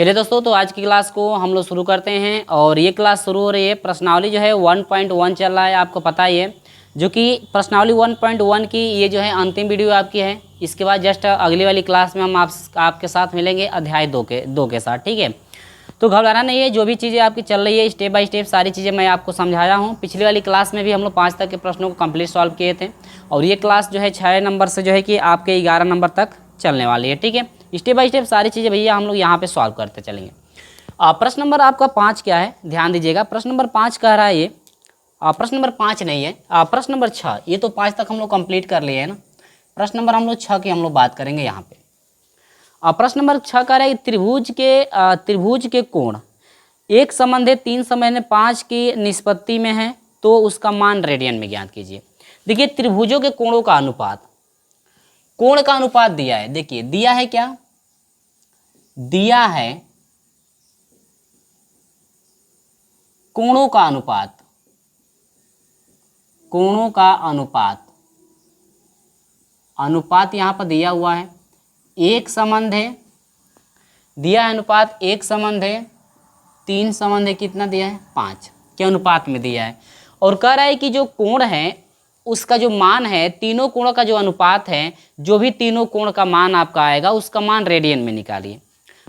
चलिए दोस्तों, तो आज की क्लास को हम लोग शुरू करते हैं। और ये क्लास शुरू हो रही है, प्रश्नावली जो है 1.1 चल रहा है, आपको पता ही है। जो कि प्रश्नावली 1.1 की ये जो है अंतिम वीडियो आपकी है। इसके बाद जस्ट अगली वाली क्लास में हम आपके साथ मिलेंगे अध्याय 2 के साथ, ठीक है। तो घबराना नहीं है, जो भी चीज़ें आपकी चल रही है स्टेप बाय स्टेप सारी चीज़ें मैं आपको समझाया हूँ। पिछली वाली क्लास में भी हम लोग 5 तक के प्रश्नों को कंप्लीट सॉल्व किए थे, और ये क्लास जो है 6 नंबर से जो है कि आपके 11 नंबर तक चलने वाली है, ठीक है। स्टेप बाय स्टेप सारी चीज़ें भैया हम लोग यहाँ पे सॉल्व करते चलेंगे। प्रश्न नंबर आपका 5 क्या है, ध्यान दीजिएगा। प्रश्न नंबर 5 कह रहा है ये, प्रश्न नंबर 5 नहीं है, प्रश्न नंबर 6। ये तो 5 तक हम लोग कंप्लीट कर लिए है ना। प्रश्न नंबर हम लोग 6 की हम लोग बात करेंगे यहाँ पे। प्रश्न नंबर 6 कह रहा है त्रिभुज के कोण एक संबंध है 3 संबंध 5 की निष्पत्ति में है, तो उसका मान रेडियन में ज्ञात कीजिए। देखिए, त्रिभुजों के कोणों का अनुपात, कोण का अनुपात दिया है। देखिए दिया है क्या, दिया है कोणों का अनुपात, कोणों का अनुपात, अनुपात यहां पर दिया हुआ है। एक संबंध है, दिया है अनुपात, एक संबंध है, 3 संबंध है, कितना दिया है 5 के अनुपात में दिया है। और कह रहा है कि जो कोण है उसका जो मान है, तीनों कोणों का जो अनुपात है, जो भी तीनों कोण का मान आपका आएगा उसका मान रेडियन में निकालिए।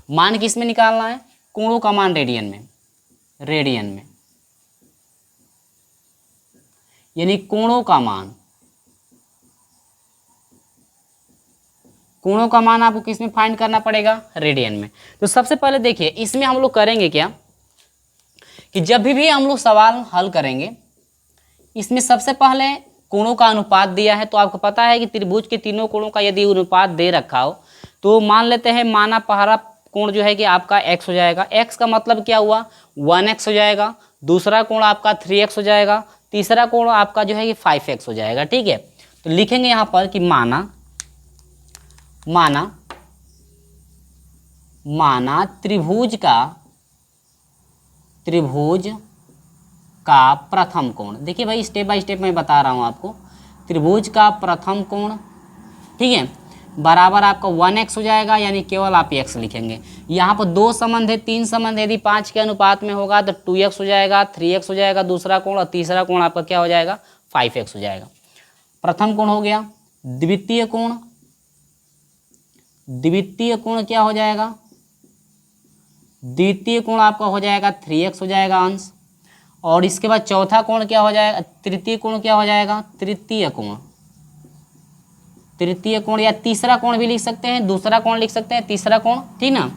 मान किस में निकालना है, कोणों का मान रेडियन में, रेडियन में, यानी कोणों का मान, कोणों का मान आपको किस में फाइंड करना पड़ेगा, रेडियन में। तो सबसे पहले देखिए इसमें हम लोग करेंगे क्या कि जब भी हम लोग सवाल हल करेंगे, इसमें सबसे पहले कोणों का अनुपात दिया है। तो आपको पता है कि त्रिभुज के तीनों कोणों का यदि अनुपात दे रखा हो, तो मान लेते हैं माना पहला कोण जो है कि आपका x हो जाएगा। x का मतलब क्या हुआ, 1x हो जाएगा। दूसरा कोण आपका 3x हो जाएगा। तीसरा कोण आपका जो है कि 5x हो जाएगा, ठीक है। तो लिखेंगे यहाँ पर कि माना त्रिभुज का प्रथम कोण। देखिए भाई, स्टेप बाय स्टेप मैं बता रहा हूँ आपको। त्रिभुज का प्रथम कोण, ठीक है, बराबर आपका 1x हो जाएगा, यानी केवल आप x लिखेंगे। यहाँ पर 2 संबंध है, 3 संबंध यदि 5 के अनुपात में होगा तो 2x हो जाएगा, 3x हो जाएगा दूसरा कोण, और तीसरा कोण आपका क्या हो जाएगा, 5x हो जाएगा। प्रथम कोण हो गया। द्वितीय कोण क्या हो जाएगा, द्वितीय कोण आपका हो जाएगा 3x हो जाएगा अंश। और इसके बाद चौथा कोण क्या हो जाएगा, तृतीय कोण क्या हो जाएगा, तृतीय कोण या तीसरा कोण भी लिख सकते हैं, दूसरा कोण लिख सकते हैं, तीसरा कोण, ठीक ना।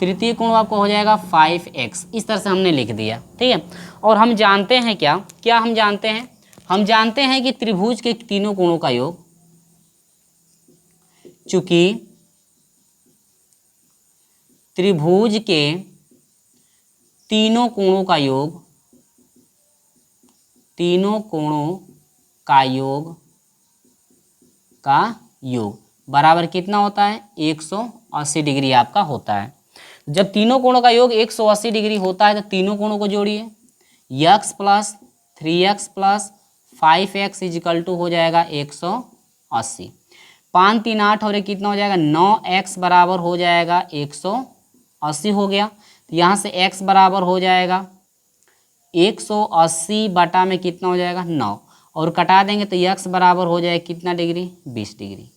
तृतीय कोण आपको हो जाएगा 5x। इस तरह से हमने लिख दिया, ठीक है। और हम जानते हैं क्या हम जानते हैं कि त्रिभुज के तीनों कोणों का योग, चूंकि त्रिभुज के तीनों कोणों का योग, तीनों कोणों का योग बराबर कितना होता है, 180 डिग्री आपका होता है। जब तीनों कोणों का योग 180 डिग्री होता है तो तीनों कोणों को जोड़िए, x plus 3x plus 5x equal to हो जाएगा 180। 5 3 8 और कितना हो जाएगा, 9x बराबर हो जाएगा 180 हो गया। तो यहाँ से x बराबर हो जाएगा 180 बटा में कितना हो जाएगा 9, और कटा देंगे तो x बराबर हो जाएगा कितना डिग्री, 20 डिग्री,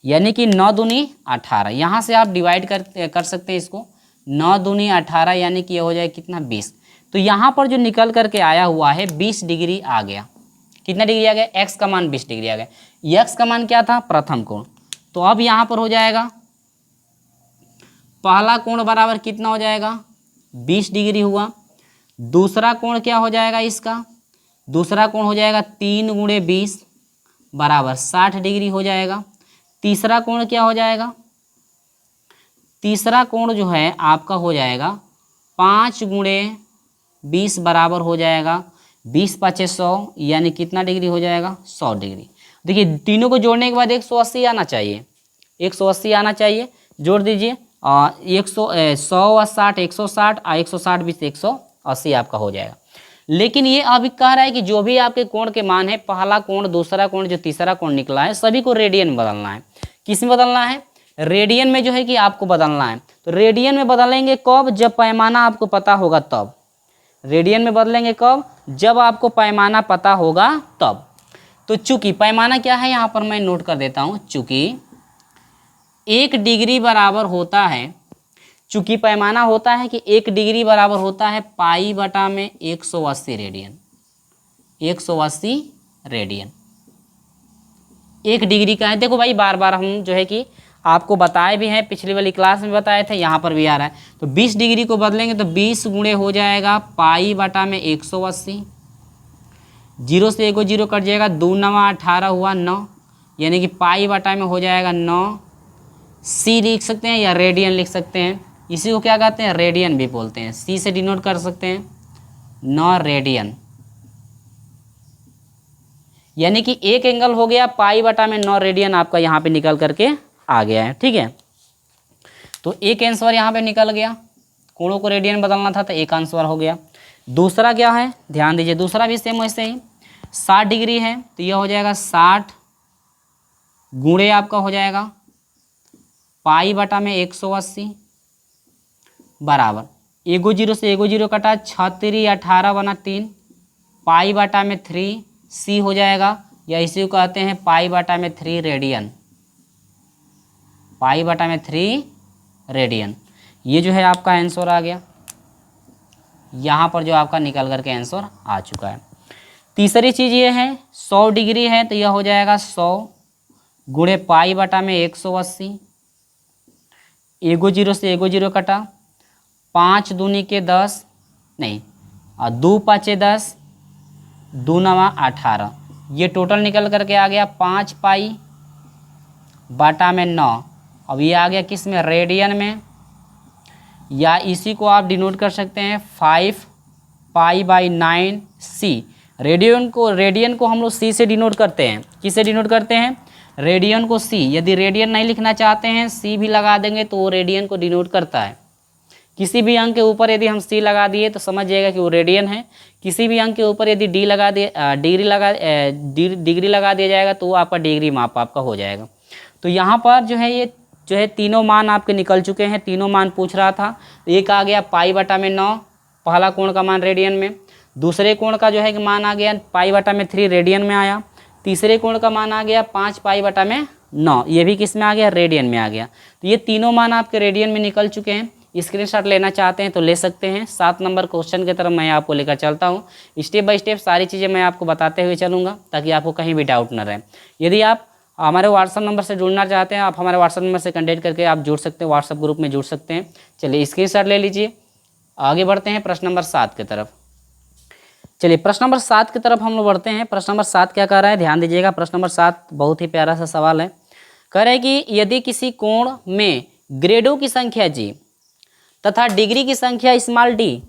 यानी कि 9 दूनी 18। यहाँ से आप डिवाइड कर सकते हैं इसको, 9 दूनी 18 यानी कि ये हो जाएगा कितना, 20। तो यहाँ पर जो निकल करके आया हुआ है 20 डिग्री आ गया। कितना डिग्री आ गया, x का मान 20 डिग्री आ गया। x का मान क्या था, प्रथम कोण। तो अब यहाँ पर हो जाएगा पहला कोण बराबर कितना हो जाएगा, 20 डिग्री हुआ। दूसरा कोण क्या हो जाएगा इसका, दूसरा कोण हो जाएगा 3 गुणे 20 बराबर 60 डिग्री हो जाएगा। तीसरा कोण क्या हो जाएगा, तीसरा कोण जो है आपका हो जाएगा 5 गुणे 20 बराबर हो जाएगा 20 5 100, यानी कितना डिग्री हो जाएगा, 100 डिग्री। देखिए तीनों को जोड़ने के बाद 180 आना चाहिए, 180 आना चाहिए। जोड़ दीजिए, 100 और 60 160, 160 20 180 आपका हो जाएगा। लेकिन ये अभी कह रहा है कि जो भी आपके कोण के मान है, पहला कोण, दूसरा कोण, जो तीसरा कोण निकला है, सभी को रेडियन में बदलना है। किस में बदलना है, रेडियन में जो है कि आपको बदलना है। तो रेडियन में बदलेंगे कब, जब पैमाना आपको पता होगा तब। रेडियन में बदलेंगे कब, जब आपको पैमाना पता होगा तब। तो चूंकि पैमाना क्या है यहाँ पर मैं नोट कर देता हूँ, चूंकि 1 डिग्री बराबर होता है, चूंकि पैमाना होता है कि 1 डिग्री बराबर होता है पाई बटा में 180 रेडियन। 180 रेडियन 1 डिग्री का है। देखो भाई बार बार हम जो है कि आपको बताए भी हैं, पिछली वाली क्लास में बताए थे, यहाँ पर भी आ रहा है। तो 20 डिग्री को बदलेंगे तो 20 गुणे हो जाएगा पाई बटा में 180। 0 से 1 0 कट जाएगा, 2 9 18 हुआ 9, यानी कि पाई बटा में हो जाएगा 9। सी लिख सकते हैं या रेडियन लिख सकते हैं, इसी को क्या कहते हैं, रेडियन भी बोलते हैं। सी से डिनोट कर सकते हैं 9 रेडियन, यानी कि एक एंगल हो गया पाई बटा में 9 रेडियन आपका यहाँ पे निकल करके आ गया है। ठीक है, तो एक आंसर यहाँ पे निकल गया, कोणों को रेडियन बदलना था तो एक आंसर हो गया। दूसरा क्या है, ध्यान दीजिए, दूसरा भी सेम वैसे ही 60 डिग्री है, तो यह हो जाएगा 60 गुणे आपका हो जाएगा पाई बटा में 180 बराबर 1 0 से 1 0 कटा, 6 18 बना 3 पाई बटा में 3 सी हो जाएगा, या इसी को कहते हैं पाई बटा में 3 रेडियन। पाई बटा में 3 रेडियन, ये जो है आपका आंसर आ गया। यहाँ पर जो आपका निकल करके आंसर आ चुका है। तीसरी चीज़ ये है 100 डिग्री है, तो यह हो जाएगा 100 गुणे पाई बटा में 180। 1 0 से 1 0 कटा, 5 दूनी के 10 नहीं, और 2 5 10, 2 9 18, ये टोटल निकल करके आ गया 5 पाई बटा में 9। अब ये आ गया किस में, रेडियन में, या इसी को आप डिनोट कर सकते हैं 5 पाई बाई 9 सी। रेडियन को हम लोग सी से डिनोट करते हैं। किससे डिनोट करते हैं, रेडियन को सी। यदि रेडियन नहीं लिखना चाहते हैं सी भी लगा देंगे तो वो रेडियन को डिनोट करता है। किसी भी अंक के ऊपर यदि हम सी लगा दिए तो समझ जाएगा कि वो रेडियन है। किसी भी अंक के ऊपर यदि डी लगा दिए, डिग्री लगा दिया जाएगा तो वो आपका डिग्री माप आपका हो जाएगा। तो यहाँ पर जो है ये जो है तीनों मान आपके निकल चुके हैं। तीनों मान पूछ रहा था, एक आ गया पाई बटा में 9, पहला कोण का मान रेडियन में। दूसरे कोण का जो है कि मान आ गया पाई बटा में 3 रेडियन में आया। तीसरे कोण का मान आ गया 5 पाई बटा में 9, ये भी किस में आ गया, रेडियन में आ गया। तो ये तीनों मान आपके रेडियन में निकल चुके हैं। स्क्रीनशॉट लेना चाहते हैं तो ले सकते हैं। 7 नंबर क्वेश्चन की तरफ मैं आपको लेकर चलता हूँ। स्टेप बाय स्टेप सारी चीज़ें मैं आपको बताते हुए चलूँगा ताकि आपको कहीं भी डाउट न रहे। यदि आप हमारे व्हाट्सअप नंबर से जुड़ना चाहते हैं, आप हमारे व्हाट्सअप नंबर से कॉन्टैक्ट करके आप जुड़ सकते हैं, व्हाट्सअप ग्रुप में जुड़ सकते हैं। चलिए स्क्रीनशॉट ले लीजिए, आगे बढ़ते हैं प्रश्न नंबर 7 की तरफ। चलिए प्रश्न नंबर 7 की तरफ हम लोग बढ़ते हैं। प्रश्न नंबर 7 क्या कह रहा है, ध्यान दीजिएगा। प्रश्न नंबर 7 बहुत ही प्यारा सा सवाल है। कह रहे हैं कि यदि किसी कोण में ग्रेडों की संख्या जी तथा डिग्री की संख्या स्मॉल डी,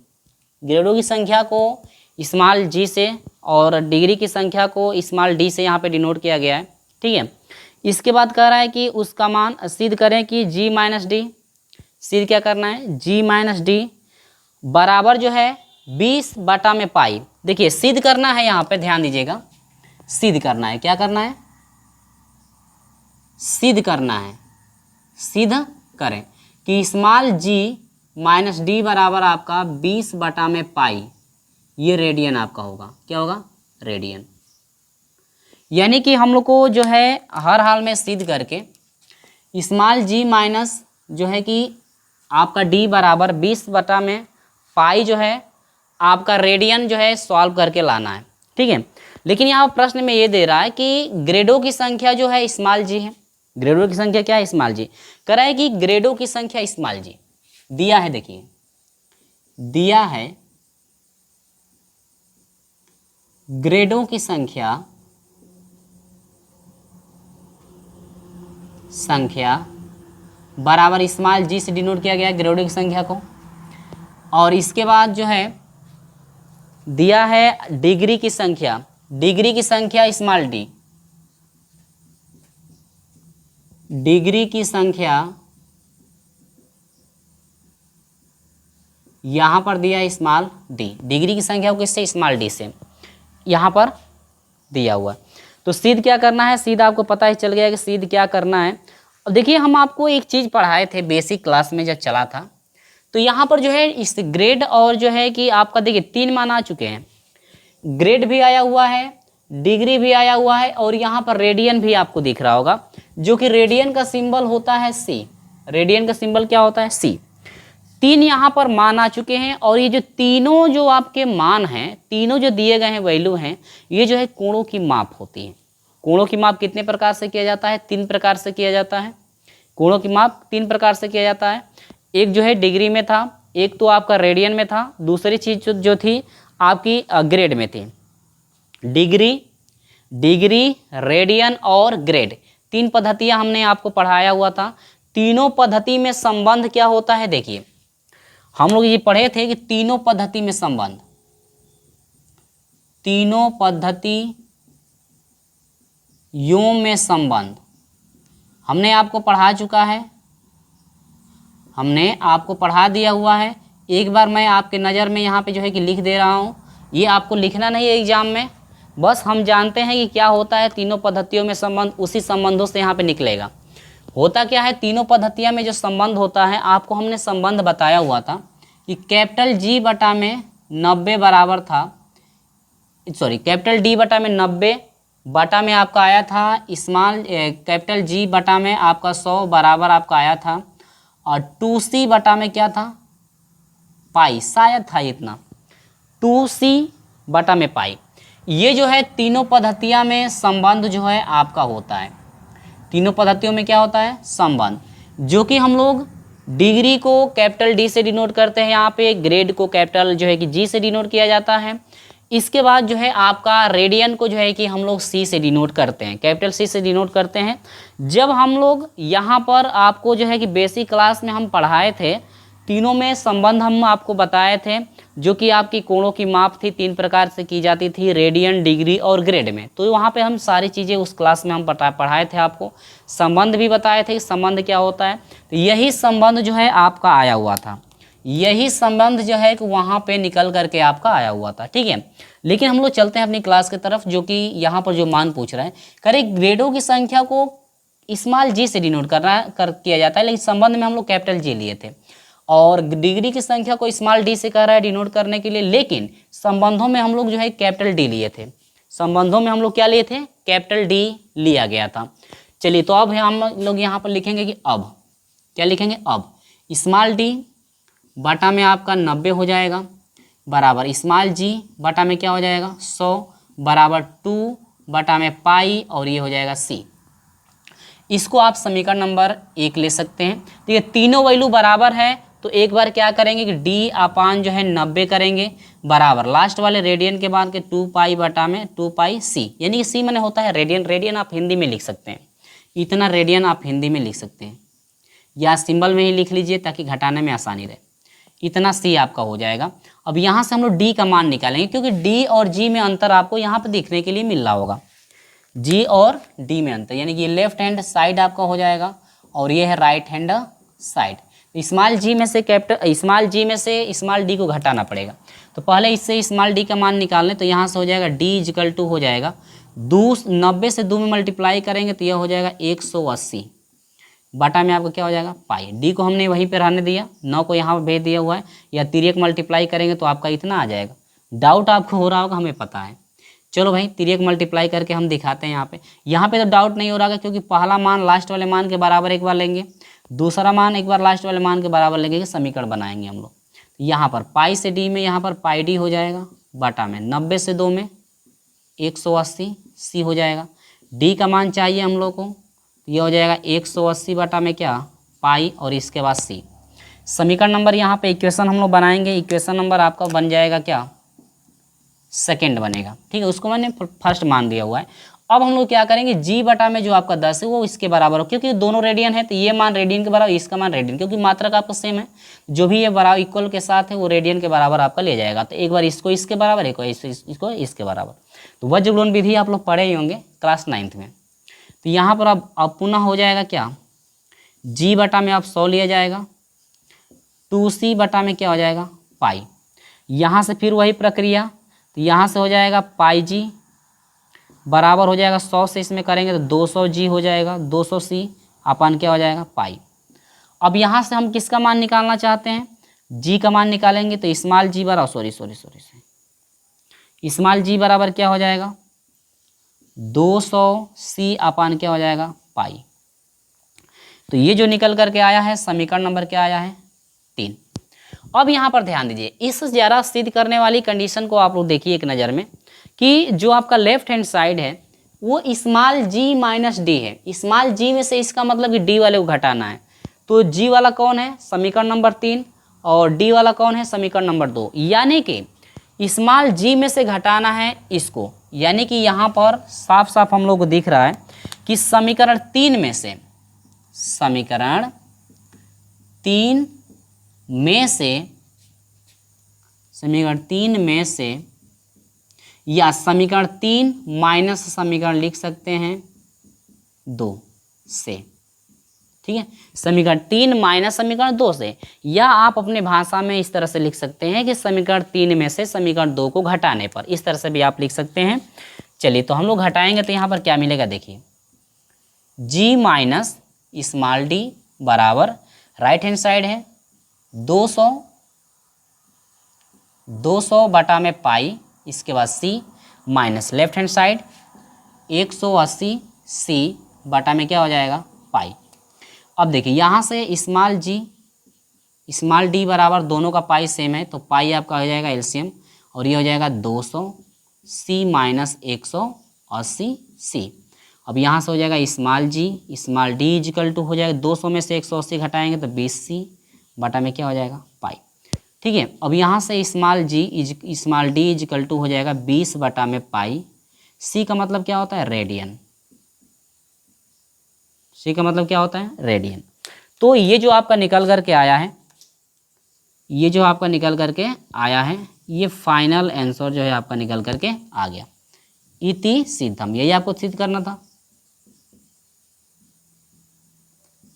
ग्रेडों की संख्या को स्मॉल जी से और डिग्री की संख्या को स्मॉल डी से यहाँ पे डिनोट किया गया है। ठीक है, इसके बाद कह रहा है कि उसका मान सिद्ध करें कि जी माइनस डी, सिद्ध क्या करना है, जी माइनस डी बराबर जो है 20 बटा में पाई। देखिए सिद्ध करना है, यहाँ पे ध्यान दीजिएगा, सिद्ध करना है। क्या करना है, सिद्ध करना है। सिद्ध करें कि स्मॉल जी माइनस डी बराबर आपका 20 बटा में पाई, ये रेडियन आपका होगा। क्या होगा, रेडियन। यानी कि हम लोग को जो है हर हाल में सिद्ध करके स्मॉल जी माइनस जो है कि आपका डी बराबर 20 बटा में पाई जो है आपका रेडियन जो है सॉल्व करके लाना है। ठीक है, लेकिन यहाँ प्रश्न में ये दे रहा है कि ग्रेडों की संख्या जो है स्मॉल जी है। ग्रेडों की संख्या क्या है, स्मॉल जी। कह रहा है कि ग्रेडों की संख्या स्मॉल जी दिया है। देखिए दिया है ग्रेडों की संख्या बराबर स्मॉल जी से डिनोट किया गया है ग्रेडों की संख्या को। और इसके बाद जो है दिया है डिग्री की संख्या, डिग्री की संख्या स्मॉल डी, डिग्री की संख्या यहां पर दिया है स्मॉल डी। डिग्री की संख्या को किससे, स्मॉल डी से यहां पर दिया हुआ। तो सिद्ध क्या करना है, सिद्ध आपको पता ही चल गया कि सिद्ध क्या करना है। अब देखिए हम आपको एक चीज़ पढ़ाए थे बेसिक क्लास में जब चला था, तो यहाँ पर जो है इस ग्रेड और जो है कि आपका देखिए 3 मान आ चुके हैं। ग्रेड भी आया हुआ है, डिग्री भी आया हुआ है, और यहाँ पर रेडियन भी आपको दिख रहा होगा, जो कि रेडियन का सिंबल होता है सी। रेडियन का सिंबल क्या होता है? सी। 3 यहाँ पर मान आ चुके हैं, और ये जो तीनों जो आपके मान हैं, तीनों जो दिए गए हैं वैल्यू हैं, ये जो है कोणों की माप होती है। कोणों की माप कितने प्रकार से किया जाता है? 3 प्रकार से किया जाता है। कोणों की माप 3 प्रकार से किया जाता है। एक जो है डिग्री में था, एक तो आपका रेडियन में था, दूसरी चीज़ जो थी आपकी ग्रेड में थी। डिग्री, रेडियन और ग्रेड, 3 पद्धतियाँ हमने आपको पढ़ाया हुआ था। तीनों पद्धति में संबंध क्या होता है? देखिए हम लोग ये पढ़े थे कि तीनों पद्धति में संबंध, तीनों पद्धतियों में संबंध हमने आपको पढ़ा चुका है, हमने आपको पढ़ा दिया हुआ है। एक बार मैं आपके नज़र में यहाँ पे जो है कि लिख दे रहा हूँ, ये आपको लिखना नहीं है एग्जाम में, बस हम जानते हैं कि क्या होता है तीनों पद्धतियों में संबंध, उसी संबंधों से यहाँ पे निकलेगा। होता क्या है, तीनों पद्धतियों में जो संबंध होता है, आपको हमने संबंध बताया हुआ था कि कैपिटल जी बटा में 90 बराबर था, सॉरी कैपिटल डी बटा में 90 बटा में आपका आया था स्मॉल कैपिटल जी बटा में आपका 100 बराबर आपका आया था, और 2c बटा में क्या था? पाई, शायद था इतना, 2c बटा में पाई। ये जो है तीनों पद्धतियाँ में संबंध जो है आपका होता है। तीनों पद्धतियों में क्या होता है? संबंध, जो कि हम लोग डिग्री को कैपिटल डी से डिनोट करते हैं, यहाँ पे ग्रेड को कैपिटल जो है कि जी से डिनोट किया जाता है। इसके बाद जो है आपका रेडियन को जो है कि हम लोग सी से डिनोट करते हैं, कैपिटल सी से डिनोट करते हैं। जब हम लोग यहाँ पर आपको जो है कि बेसिक क्लास में हम पढ़ाए थे, तीनों में संबंध हम आपको बताए थे, जो कि आपकी कोणों की माप थी 3 प्रकार से की जाती थी, रेडियन, डिग्री और ग्रेड में। तो वहाँ पे हम सारी चीज़ें उस क्लास में हम पढ़ाए थे, आपको संबंध भी बताए थे कि संबंध क्या होता है। तो यही संबंध जो है आपका आया हुआ था, यही संबंध जो है कि वहाँ पे निकल करके आपका आया हुआ था, ठीक है। लेकिन हम लोग चलते हैं अपनी क्लास की तरफ, जो कि यहाँ पर जो मान पूछ रहा है, करें ग्रेडों की संख्या को स्मॉल जी से डिनोट किया जाता है, लेकिन संबंध में हम लोग कैपिटल जी लिए थे, और डिग्री की संख्या को स्मॉल डी से कह रहा है डिनोट करने के लिए, लेकिन संबंधों में हम लोग जो है कैपिटल डी लिए थे। संबंधों में हम लोग क्या लिए थे? कैपिटल डी लिया गया था। चलिए, तो अब हम लोग यहाँ पर लिखेंगे कि अब क्या लिखेंगे? अब स्मॉल डी बटा में आपका 90 हो जाएगा बराबर स्मॉल जी बटा में क्या हो जाएगा? 100 बराबर 2 बटा में पाई, और ये हो जाएगा सी। इसको आप समीकरण नंबर 1 ले सकते हैं। तो ये तीनों वैल्यू बराबर है, तो एक बार क्या करेंगे कि डी अपान जो है 90 करेंगे बराबर लास्ट वाले रेडियन के बाद के 2 पाई बटा में 2 पाई सी, यानी कि सी माने होता है रेडियन। रेडियन आप हिंदी में लिख सकते हैं, इतना रेडियन आप हिंदी में लिख सकते हैं, या सिंबल में ही लिख लीजिए ताकि घटाने में आसानी रहे। इतना सी आपका हो जाएगा। अब यहाँ से हम लोग डी का मान निकालेंगे, क्योंकि डी और जी में अंतर आपको यहाँ पर देखने के लिए मिल रहा होगा। जी और डी में अंतर, यानी कि ये लेफ्ट हैंड साइड आपका हो जाएगा, और ये है राइट हैंड साइड। स्मॉल जी में से स्मॉल डी को घटाना पड़ेगा। तो पहले इससे स्मॉल डी का मान निकाल लें, तो यहाँ से हो जाएगा डी इक्वल टू हो जाएगा 90 से 2 में मल्टीप्लाई करेंगे तो यह हो जाएगा 180 बटा में आपका क्या हो जाएगा? पाई। डी को हमने वहीं पे रहने दिया, 9 को यहाँ पर भेज दिया हुआ है, या तिर्यक मल्टीप्लाई करेंगे तो आपका इतना आ जाएगा। डाउट आपको हो रहा होगा, हमें पता है। चलो भाई, तिर्यक मल्टीप्लाई करके हम दिखाते हैं। यहाँ पे तो डाउट नहीं हो रहा है, क्योंकि पहला मान लास्ट वाले मान के बराबर एक बार लेंगे, दूसरा मान एक बार लास्ट वाले मान के बराबर लेंगे, समीकरण बनाएंगे हम लोग। यहाँ पर पाई से डी में यहाँ पर पाई डी हो जाएगा बटा में 90 से 2 में 180 सी हो जाएगा। डी का मान चाहिए हम लोग को, ये हो जाएगा 180 बटा में क्या? पाई, और इसके बाद सी। समीकरण नंबर यहाँ पे इक्वेशन हम लोग बनाएंगे। इक्वेशन नंबर आपका बन जाएगा क्या? सेकंड बनेगा, ठीक है। उसको मैंने फर्स्ट मान दिया हुआ है। अब हम लोग क्या करेंगे? जी बटा में जो आपका 10 है वो इसके बराबर हो, क्योंकि दोनों रेडियन है, तो ये मान रेडियन के बराबर, इसका मान रेडियन, क्योंकि मात्रक आपका सेम है। जो भी ये बराबर इक्वल के साथ है वो रेडियन के बराबर आपका ले जाएगा। तो एक बार इसको इसके बराबर, एक इसको इसके बराबर। तो वज्र गुणन विधि आप लोग पढ़े ही होंगे क्लास 9th में। तो यहाँ पर अब पुनः हो जाएगा क्या? जी बटा में आप 100 लिया जाएगा, 2c बटा में क्या हो जाएगा? पाई। यहाँ से फिर वही प्रक्रिया, तो यहाँ से हो जाएगा पाई जी बराबर हो जाएगा 100 से इसमें करेंगे तो 200 जी हो जाएगा, 200 सी अपन क्या हो जाएगा पाई। अब यहाँ से हम किसका मान निकालना चाहते हैं, जी का मान निकालेंगे तो स्मॉल जी बराबर स्मॉल जी बराबर क्या हो जाएगा 200 अपन क्या हो जाएगा पाई। तो ये जो निकल करके आया है समीकरण नंबर क्या आया है 3। अब यहाँ पर ध्यान दीजिए, इस जरा सिद्ध करने वाली कंडीशन को आप लोग देखिए एक नज़र में कि जो आपका लेफ्ट हैंड साइड है वो स्मॉल जी माइनस डी है। स्मॉल जी में से इसका मतलब कि डी वाले को घटाना है, तो जी वाला कौन है समीकरण नंबर 3 और डी वाला कौन है समीकरण नंबर 2। यानी कि स्मॉल जी में से घटाना है इसको, यानी कि यहाँ पर साफ साफ हम लोग को दिख रहा है कि समीकरण 3 में से या समीकरण 3 माइनस समीकरण लिख सकते हैं 2 से, ठीक है, समीकरण 3 माइनस समीकरण 2 से, या आप अपने भाषा में इस तरह से लिख सकते हैं कि समीकरण 3 में से समीकरण 2 को घटाने पर, इस तरह से भी आप लिख सकते हैं। चलिए तो हम लोग घटाएंगे तो यहाँ पर क्या मिलेगा देखिए, जी माइनस स्मॉल डी बराबर राइट हैंड साइड है 200 बटा में पाई, इसके बाद सी माइनस लेफ्ट हैंड साइड 180 सी बटा में क्या हो जाएगा पाई। अब देखिए यहाँ से स्मॉल स्मॉल डी बराबर दोनों का पाई सेम है, तो पाई आपका हो जाएगा एलसीएम और ये हो जाएगा 200 सी माइनस 180 सी। अब यहाँ से हो जाएगा स्मॉल डी इजिकल टू हो जाएगा 200 में से 180 घटाएंगे तो 20 सी बटा में क्या हो जाएगा पाई, ठीक है। अब यहाँ से स्मॉल डी इजिकल टू हो जाएगा 20 बटा में पाई, सी का मतलब क्या होता है रेडियन, सी का मतलब क्या होता है रेडियन। तो ये जो आपका निकल करके आया है, ये फाइनल आंसर जो है आपका निकल करके आ गया। इति सिद्धम, यही आपको सिद्ध करना था,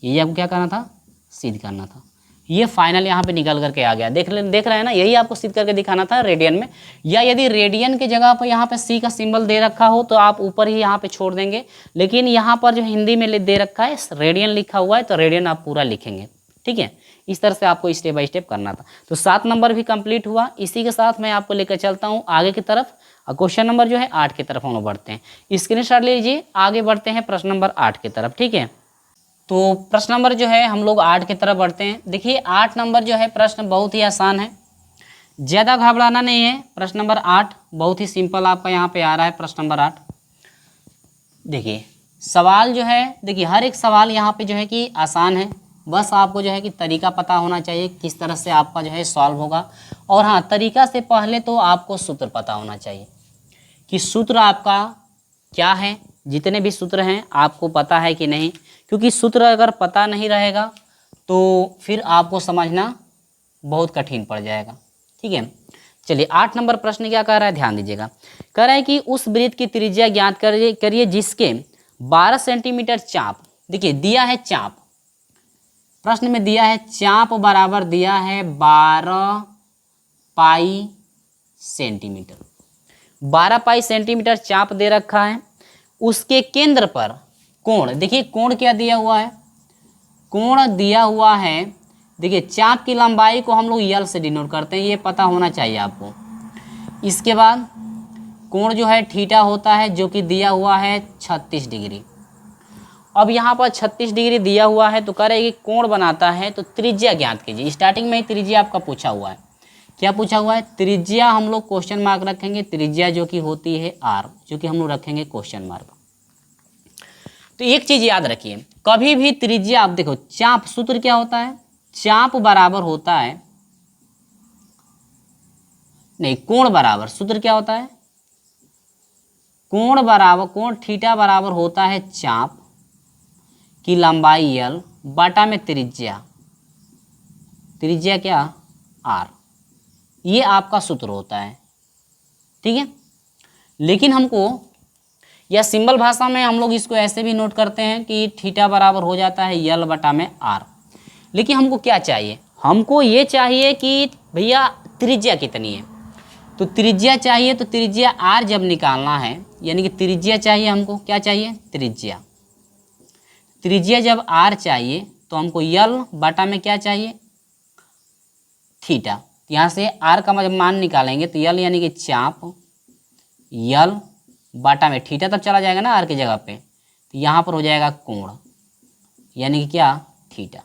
यही आपको क्या करना था सिद्ध करना था। ये फाइनल यहाँ पे निकल करके आ गया, देख रहे हैं ना, यही आपको सिद्ध करके दिखाना था रेडियन में। या यदि रेडियन के जगह पर यहाँ पे सी का सिंबल दे रखा हो तो आप ऊपर ही यहाँ पे छोड़ देंगे, लेकिन यहाँ पर जो हिंदी में दे रखा है रेडियन लिखा हुआ है तो रेडियन आप पूरा लिखेंगे, ठीक है। इस तरह से आपको स्टेप बाय स्टेप करना था। तो 7 नंबर भी कंप्लीट हुआ। इसी के साथ मैं आपको लेकर चलता हूँ आगे की तरफ, क्वेश्चन नंबर जो है 8 की तरफ हम लोग बढ़ते हैं। स्क्रीनशॉट लीजिए, आगे बढ़ते हैं प्रश्न नंबर 8 की तरफ, ठीक है। तो प्रश्न नंबर जो है हम लोग 8 की तरफ बढ़ते हैं। देखिए 8 नंबर जो है प्रश्न बहुत ही आसान है, ज़्यादा घबराना नहीं है। प्रश्न नंबर 8 बहुत ही सिंपल आपका यहाँ पे आ रहा है। प्रश्न नंबर 8 देखिए, सवाल जो है, देखिए हर एक सवाल यहाँ पे जो है कि आसान है, बस आपको जो है कि तरीका पता होना चाहिए किस तरह से आपका जो है सॉल्व होगा। और हाँ, तरीका से पहले तो आपको सूत्र पता होना चाहिए कि सूत्र आपका क्या है, जितने भी सूत्र हैं आपको पता है कि नहीं, क्योंकि सूत्र अगर पता नहीं रहेगा तो फिर आपको समझना बहुत कठिन पड़ जाएगा, ठीक है। चलिए 8 नंबर प्रश्न क्या कह रहा है, ध्यान दीजिएगा। कह रहा है कि उस वृत्त की त्रिज्या ज्ञात करिए जिसके 12 सेंटीमीटर चाप, देखिए दिया है चाप, प्रश्न में दिया है चाप बराबर दिया है 12 पाई सेंटीमीटर, 12 पाई सेंटीमीटर चाप दे रखा है। उसके केंद्र पर कोण, देखिए कोण क्या दिया हुआ है, कोण दिया हुआ है, देखिए चाप की लंबाई को हम लोग यल से डिनोट करते हैं, ये पता होना चाहिए आपको। इसके बाद कोण जो है थीटा होता है, जो कि दिया हुआ है 36 डिग्री। अब यहाँ पर 36 डिग्री दिया हुआ है तो कह रहे हैं कि कोण बनाता है तो त्रिज्या ज्ञात कीजिए। स्टार्टिंग में ही त्रिज्या आपका पूछा हुआ है, क्या पूछा हुआ है त्रिज्या, हम लोग क्वेश्चन मार्क रखेंगे, त्रिज्या जो कि होती है आर, जो कि हम लोग रखेंगे क्वेश्चन मार्क। तो एक चीज याद रखिए, कभी भी त्रिज्या, आप देखो चाप, सूत्र क्या होता है, चाप बराबर होता है, नहीं कोण बराबर, सूत्र क्या होता है, कोण बराबर, कोण थीटा बराबर होता है चाप की लंबाई यल बटा में त्रिज्या, त्रिज्या क्या आर, ये आपका सूत्र होता है, ठीक है। लेकिन हमको या सिंबल भाषा में हम लोग इसको ऐसे भी नोट करते हैं कि थीटा बराबर हो जाता है यल बटा में आर। लेकिन हमको क्या चाहिए, हमको ये चाहिए कि भैया त्रिज्या कितनी है, तो त्रिज्या चाहिए, तो त्रिज्या आर जब निकालना है, यानी कि त्रिज्या चाहिए हमको, क्या चाहिए त्रिज्या, त्रिज्या जब r चाहिए तो हमको यल बटा में क्या चाहिए, थीटा। यहाँ से r का जब मान निकालेंगे तो यल यानी कि चाप, यल बटा में थीटा तब चला जाएगा ना r की जगह पे, तो यहाँ पर हो जाएगा कोण, यानी कि क्या, थीटा।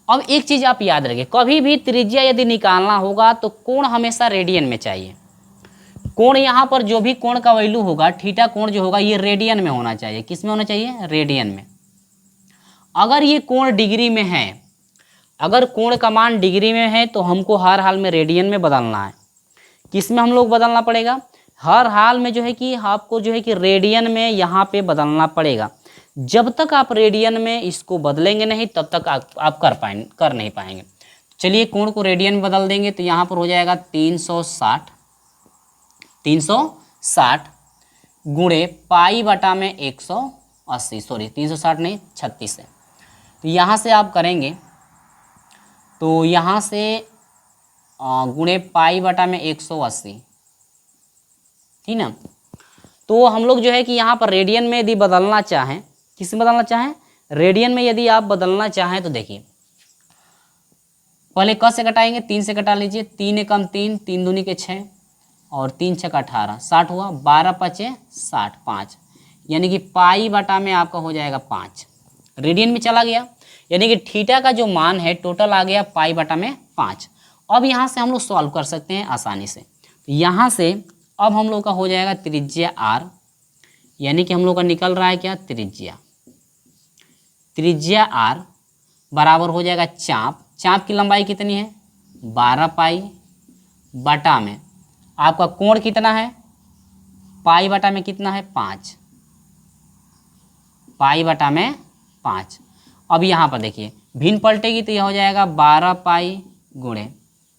अब एक चीज़ आप याद रखें, कभी भी त्रिज्या यदि निकालना होगा तो कोण हमेशा रेडियन में चाहिए। कोण यहाँ पर जो भी कोण का वैल्यू होगा, थीटा कोण जो होगा ये रेडियन में होना चाहिए। किस में होना चाहिए, रेडियन में। अगर ये कोण डिग्री में है, अगर कोण का मान डिग्री में है तो हमको हर हाल में रेडियन में बदलना है। किस में हम लोग बदलना पड़ेगा, हर हाल में जो है कि आपको जो है कि रेडियन में यहाँ पे बदलना पड़ेगा। जब तक आप रेडियन में इसको बदलेंगे नहीं तब तक आप कर नहीं पाएंगे। चलिए कोण को रेडियन में बदल देंगे तो यहाँ पर हो जाएगा 360 गुणे पाई बटा में 180, सॉरी 360 नहीं 36 है। तो यहाँ से आप करेंगे तो यहाँ से गुणे पाई बटा में 180, ठीक ना। तो हम लोग जो है कि यहाँ पर रेडियन में यदि बदलना चाहें, किस में बदलना चाहें, रेडियन में यदि आप बदलना चाहें तो देखिए पहले क से घटाएंगे, 3 से घटा लीजिए, 3 एकम 3, 3 दूनी के 6 और 3 छक्का 18, 60 हुआ, 12 पचे 60, 5, यानी कि पाई बटा में आपका हो जाएगा 5, रेडियन में चला गया, यानी कि थीटा का जो मान है टोटल आ गया पाई बटा में 5। अब यहाँ से हम लोग सॉल्व कर सकते हैं आसानी से। तो यहाँ से अब हम लोग का हो जाएगा त्रिज्या r, यानी कि हम लोग का निकल रहा है क्या, त्रिज्या r बराबर हो जाएगा चाप की लंबाई कितनी है 12 पाई बटा में आपका कोण कितना है, पाई बटा में कितना है 5, पाई बटा में 5। अब यहाँ पर देखिए भिन्न पलटेगी तो यह हो जाएगा 12 पाई गुणे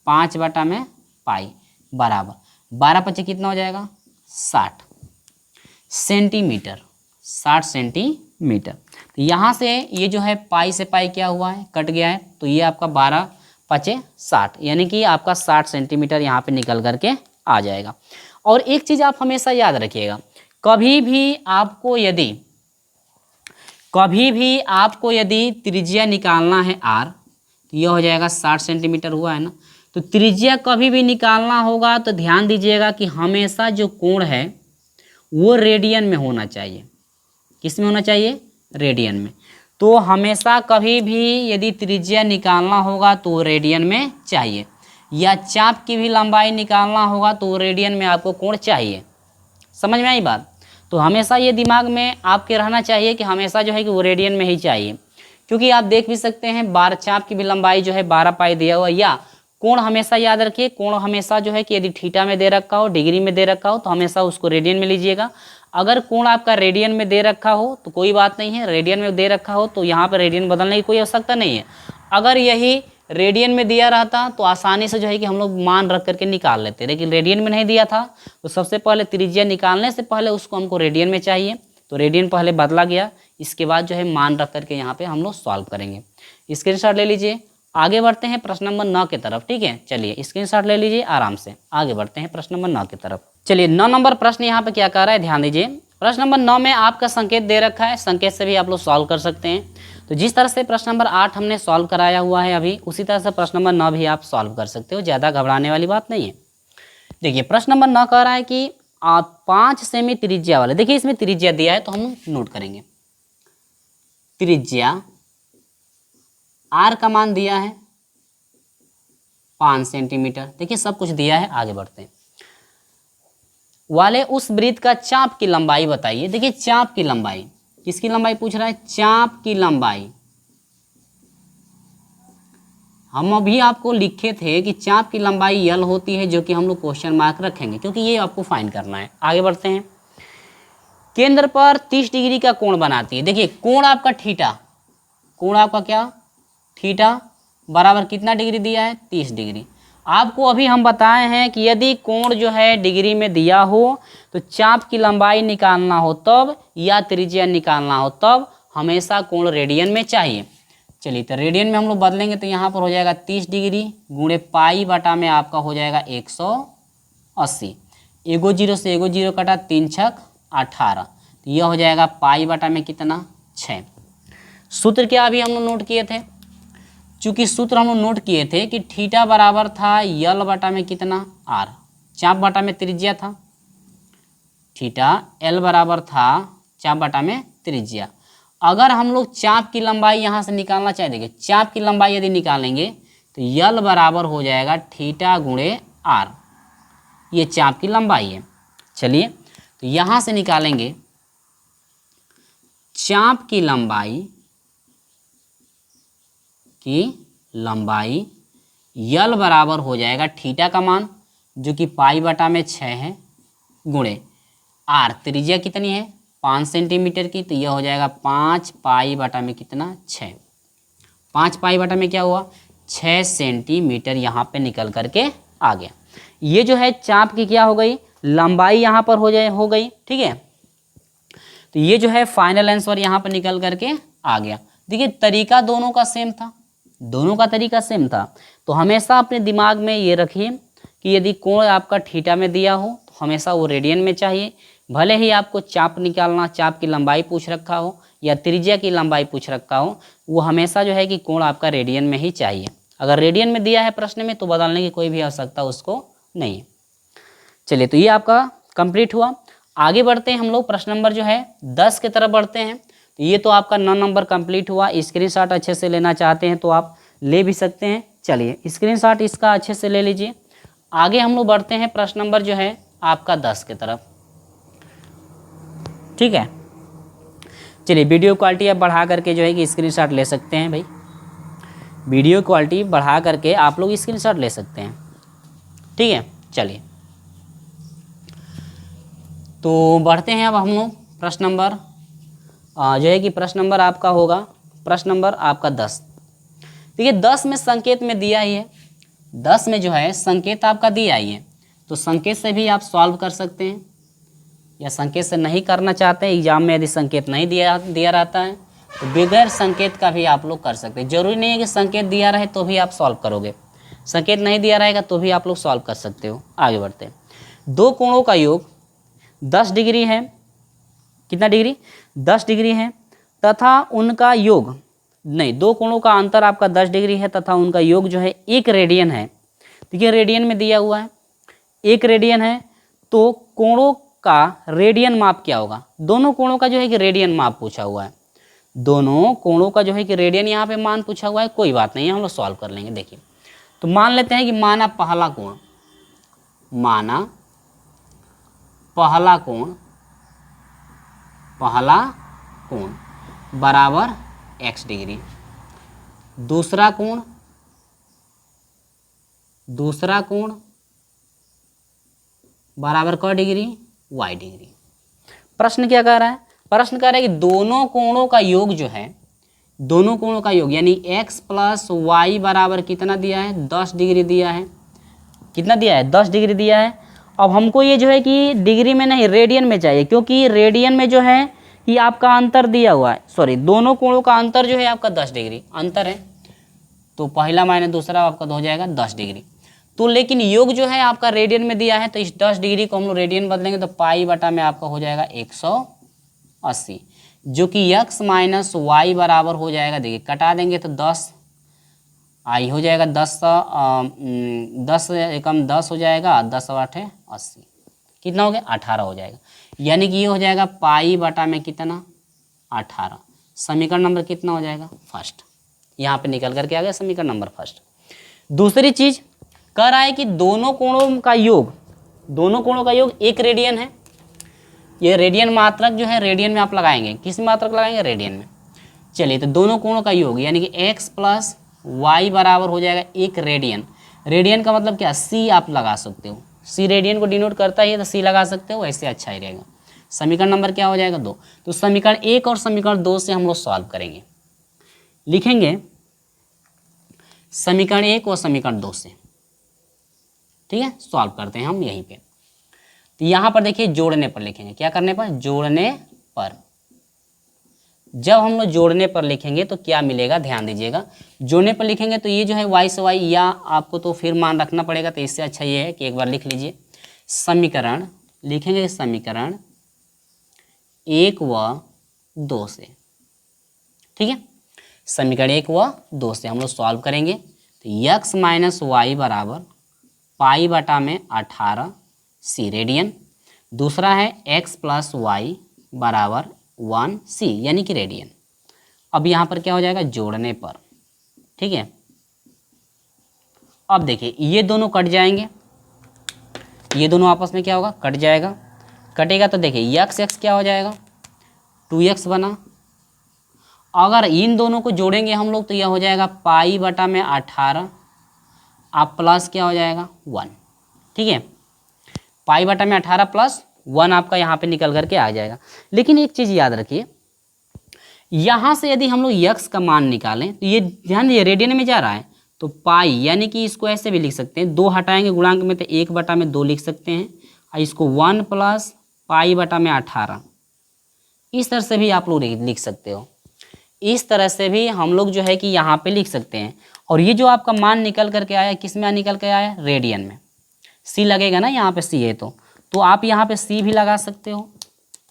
5 बटा में पाई बराबर 12 पचे कितना हो जाएगा 60 सेंटीमीटर, 60 सेंटीमीटर। तो यहाँ से ये जो है पाई से पाई क्या हुआ है, कट गया है, तो ये आपका 12 पचे 60, यानी कि आपका 60 सेंटीमीटर यहाँ पे निकल करके आ जाएगा। और एक चीज़ आप हमेशा याद रखिएगा, कभी भी आपको यदि त्रिज्या निकालना है r, तो यह हो जाएगा 60 सेंटीमीटर हुआ है ना। तो त्रिज्या कभी भी निकालना होगा तो ध्यान दीजिएगा कि हमेशा जो कोण है वो रेडियन में होना चाहिए। किस में होना चाहिए, रेडियन में। तो हमेशा कभी भी यदि त्रिज्या निकालना होगा तो रेडियन में चाहिए, या चाप की भी लंबाई निकालना होगा तो रेडियन में आपको कोण चाहिए। समझ में आई बात। तो हमेशा ये दिमाग में आपके रहना चाहिए कि हमेशा जो है कि वो रेडियन में ही चाहिए, क्योंकि आप देख भी सकते हैं 12 चाप की भी लंबाई जो है 12 पाई दिया हुआ। या कोण हमेशा याद रखिए, कोण हमेशा जो है कि यदि थीटा में दे रखा हो, डिग्री में दे रखा हो तो हमेशा उसको रेडियन में लीजिएगा। अगर कोण आपका रेडियन में दे रखा हो तो कोई बात नहीं है, रेडियन में दे रखा हो तो यहाँ पर रेडियन बदलने की कोई आवश्यकता नहीं है। अगर यही रेडियन में दिया रहता तो आसानी से जो है कि हम लोग मान रख करके निकाल लेते, लेकिन रेडियन में नहीं दिया था तो सबसे पहले त्रिज्या निकालने से पहले उसको हमको रेडियन में चाहिए, तो रेडियन पहले बदला गया। इसके बाद जो है मान रख करके यहाँ पे हम लोग सॉल्व करेंगे। स्क्रीनशॉट ले लीजिए, आगे बढ़ते हैं प्रश्न नंबर 9 की तरफ। ठीक है, चलिए स्क्रीनशॉट ले लीजिए, आराम से आगे बढ़ते हैं प्रश्न नंबर 9 की तरफ। चलिए 9 नंबर प्रश्न यहाँ पे क्या कह रहा है, ध्यान दीजिए। प्रश्न नंबर 9 में आपका संकेत दे रखा है, संकेत से भी आप लोग सॉल्व कर सकते हैं। तो जिस तरह से प्रश्न नंबर 8 हमने सॉल्व कराया हुआ है अभी, उसी तरह से प्रश्न नंबर 9 भी आप सॉल्व कर सकते हो, ज़्यादा घबराने वाली बात नहीं है। देखिए प्रश्न नंबर 9 कह रहा है कि 5 सेमी त्रिज्या वाले, देखिए इसमें त्रिज्या दिया है तो हम नोट करेंगे। त्रिज्या r का मान दिया है 5 सेंटीमीटर, देखिए सब कुछ दिया है। आगे बढ़ते हैं, वाले उस वृत्त का चाप की लंबाई बताइए। देखिए चाप की लंबाई, किसकी लंबाई पूछ रहा है, चाप की लंबाई। हम अभी आपको लिखे थे कि चाप की लंबाई l होती है, जो कि हम लोग क्वेश्चन मार्क रखेंगे क्योंकि ये आपको फाइंड करना है। आगे बढ़ते हैं, केंद्र पर 30 डिग्री का कोण बनाती है। देखिए कोण आपका थीटा, कोण आपका क्या, थीटा बराबर कितना डिग्री दिया है, 30 डिग्री। आपको अभी हम बताए हैं कि यदि कोण जो है डिग्री में दिया हो तो चाप की लंबाई निकालना हो तब, या त्रिज्या निकालना हो तब, हमेशा कोण रेडियन में चाहिए। चलिए तो रेडियन में हम लोग बदलेंगे तो यहाँ पर हो जाएगा 30 डिग्री गुणे पाई बटा में आपका हो जाएगा 180। एगो जीरो से एगो जीरो कटा, 3 छक 18, तो यह हो जाएगा पाई बटा में कितना, 6। सूत्र क्या अभी हम लोग नोट किए थे, चूंकि सूत्र हम लोग नोट किए थे कि थीटा बराबर था यल बटा में कितना आर, चाप बटा में त्रिज्या था, थीटा एल बराबर था चाप बटा में त्रिज्या। अगर हम लोग चाप की लंबाई यहाँ से निकालना चाहे, देखिए चाप की लंबाई यदि निकालेंगे तो यल बराबर हो जाएगा थीटा गुणे आर, ये चाप की लंबाई है। चलिए तो यहाँ से निकालेंगे चाप की लंबाई यल बराबर हो जाएगा थीटा का मान जो कि पाई बटा में 6 है, गुणे आर त्रिज्या कितनी है 5 सेंटीमीटर की, तो यह हो जाएगा 5 पाई बटा में कितना 6, 5 पाई बटा में क्या हुआ 6 सेंटीमीटर यहाँ पे निकल करके आ गया। ये जो है चाप की क्या हो गई लंबाई यहाँ पर हो गई, ठीक है। तो ये जो है फाइनल आंसर यहाँ पर निकल करके आ गया। देखिए तरीका दोनों का सेम था, दोनों का तरीका सेम था। तो हमेशा अपने दिमाग में ये रखिए कि यदि कोण आपका थीटा में दिया हो तो हमेशा वो रेडियन में चाहिए, भले ही आपको चाप निकालना, चाप की लंबाई पूछ रखा हो या त्रिज्या की लंबाई पूछ रखा हो, वो हमेशा जो है कि कोण आपका रेडियन में ही चाहिए। अगर रेडियन में दिया है प्रश्न में तो बदलने की कोई भी आवश्यकता उसको नहीं है। चलिए तो ये आपका कंप्लीट हुआ। आगे बढ़ते हैं हम लोग, प्रश्न नंबर जो है 10 की तरफ बढ़ते हैं। तो ये तो आपका 9 नंबर कंप्लीट हुआ। स्क्रीनशॉट अच्छे से लेना चाहते हैं तो आप ले भी सकते हैं। चलिए स्क्रीनशॉट इसका अच्छे से ले लीजिए। आगे हम लोग बढ़ते हैं प्रश्न नंबर जो है आपका 10 की तरफ, ठीक है। चलिए वीडियो क्वालिटी आप बढ़ा करके जो है कि स्क्रीनशॉट ले सकते हैं भाई, वीडियो क्वालिटी बढ़ा करके आप लोग स्क्रीनशॉट ले सकते हैं, ठीक है। चलिए तो बढ़ते हैं अब हम लोग प्रश्न नंबर जो है कि प्रश्न नंबर आपका होगा प्रश्न नंबर आपका 10। देखिए 10 में संकेत में दिया ही है, 10 में जो है संकेत आपका दिया ही है, तो संकेत से भी आप सॉल्व कर सकते हैं, या संकेत से नहीं करना चाहते हैं, एग्जाम में यदि संकेत नहीं दिया रहता है तो बगैर संकेत का भी आप लोग कर सकते हैं। जरूरी नहीं है कि संकेत दिया रहे तो भी आप सॉल्व करोगे, संकेत नहीं दिया रहेगा तो भी आप लोग सॉल्व कर सकते हो। आगे बढ़ते हैं। दो कोणों का योग 10 डिग्री है, कितना डिग्री 10 डिग्री है, तथा उनका योग नहीं, दो कोणों का अंतर आपका 10 डिग्री है तथा उनका योग जो है 1 रेडियन है। देखिए रेडियन में दिया हुआ है 1 रेडियन है, तो कोणों का रेडियन माप क्या होगा, दोनों कोणों का जो है कि रेडियन माप पूछा हुआ है, दोनों कोणों का जो है कि रेडियन यहाँ पे मान पूछा हुआ है। कोई बात नहीं है, हम लोग सॉल्व कर लेंगे। देखिए तो मान लेते हैं कि माना पहला कोण, माना पहला कोण बराबर x डिग्री, दूसरा कोण बराबर क डिग्री y डिग्री। प्रश्न क्या कह रहा है, प्रश्न कह रहा है कि दोनों कोणों का योग जो है, दोनों कोणों का योग यानी x प्लस वाई बराबर कितना दिया है 10 डिग्री दिया है, कितना दिया है 10 डिग्री दिया है। अब हमको ये जो है कि डिग्री में नहीं रेडियन में चाहिए, क्योंकि रेडियन में जो है ये आपका अंतर दिया हुआ है, सॉरी दोनों कोणों का अंतर जो है आपका 10 डिग्री अंतर है, तो पहला माइनस दूसरा आपका हो जाएगा 10 डिग्री। तो लेकिन योग जो है आपका रेडियन में दिया है, तो इस 10 डिग्री को हम लोग रेडियन बदलेंगे तो पाई बटा में आपका हो जाएगा 180, जो कि x माइनस वाई बराबर हो जाएगा, देखिए कटा देंगे तो 10 आई हो जाएगा 10 एकम 10 हो जाएगा, 10 8 80, कितना हो गया 18 हो जाएगा। यानी कि ये हो जाएगा पाई बटा में कितना 18। समीकरण नंबर कितना हो जाएगा फर्स्ट, यहाँ पे निकल करके आ गया समीकरण नंबर फर्स्ट। दूसरी चीज कह रहा है कि दोनों कोणों का योग 1 रेडियन है। ये रेडियन मात्रक जो है रेडियन में आप लगाएंगे, किस मात्रक लगाएंगे रेडियन में। चलिए तो दोनों कोणों का योग यानी कि x प्लस वाई बराबर हो जाएगा 1 रेडियन। रेडियन का मतलब क्या, c आप लगा सकते हो, c रेडियन को डिनोट करता है तो c लगा सकते हो, ऐसे अच्छा ही रहेगा। समीकरण नंबर क्या हो जाएगा 2। तो समीकरण 1 और समीकरण 2 से हम लोग सॉल्व करेंगे, लिखेंगे समीकरण 1 और समीकरण 2 से, ठीक है। सॉल्व करते हैं हम यहीं पे। तो यहाँ पर देखिए जोड़ने पर लिखेंगे, क्या करने पर, जोड़ने पर। जब हम लोग जोड़ने पर लिखेंगे तो क्या मिलेगा, ध्यान दीजिएगा। जोड़ने पर लिखेंगे तो ये जो है y से y, या आपको तो फिर मान रखना पड़ेगा, तो इससे अच्छा ये है कि एक बार लिख लीजिए। समीकरण लिखेंगे समीकरण 1 व 2 से, ठीक है। समीकरण 1 व 2 से हम लोग सॉल्व करेंगे। तो x माइनस वाई बराबर पाई बटा में 18 सी रेडियन। दूसरा है x प्लस वाई बराबर 1 सी यानी कि रेडियन। अब यहाँ पर क्या हो जाएगा जोड़ने पर, ठीक है। अब देखिए ये दोनों कट जाएंगे, ये दोनों आपस में क्या होगा कट जाएगा, कटेगा तो देखिए यक्स एक्स क्या हो जाएगा 2x बना। अगर इन दोनों को जोड़ेंगे हम लोग तो यह हो जाएगा पाई बटा में 18 आप प्लस क्या हो जाएगा 1, ठीक है। पाई बटा में 18 प्लस 1 आपका यहाँ पे निकल करके आ जाएगा। लेकिन एक चीज़ याद रखिए, यहाँ से यदि हम लोग यक्स का मान निकालें तो ये ध्यान दीजिए रेडियन में जा रहा है तो पाई यानी कि इसको ऐसे भी लिख सकते हैं, 2 हटाएंगे गुणांक में तो 1 बटा में 2 लिख सकते हैं और इसको 1 प्लस पाई बटा में 18 इस तरह से भी आप लोग लिख सकते हो। इस तरह से भी हम लोग जो है कि यहाँ पे लिख सकते हैं। और ये जो आपका मान निकल करके आया किस में निकल के आया रेडियन में, सी लगेगा ना यहाँ पे सी है तो आप यहाँ पे सी भी लगा सकते हो,